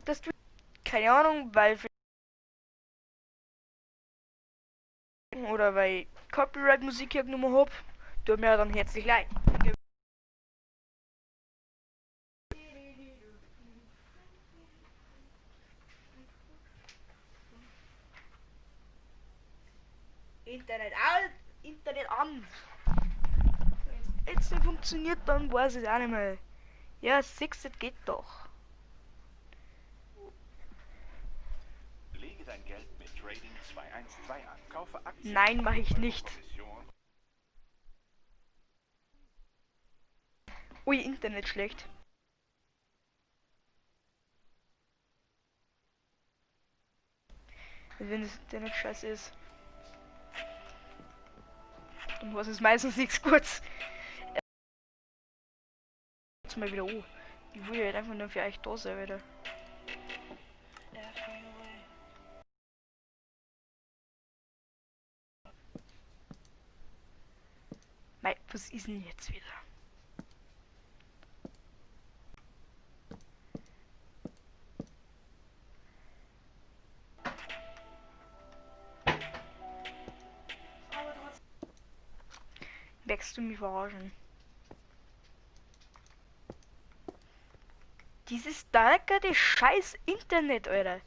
das keine Ahnung, weil oder weil Copyright Musik genommen hab, tut mir dann herzlich leid. Internet aus, Internet an. Jetzt nicht funktioniert, dann weiß ich auch nicht mehr. Ja, 6 geht doch. Lege dein Geld mit Trading 212 an. Kaufe Aktien. Nein, mache ich nicht. Ui, Internet schlecht. Wenn das Internet scheiße ist, dann war es meistens nichts Gutes. Jetzt mal wieder ich will halt einfach nur für euch da sein wieder. Mei, was ist denn jetzt wieder? Wächst du mich verarschen? Dieses starke scheiß Internet, Alter.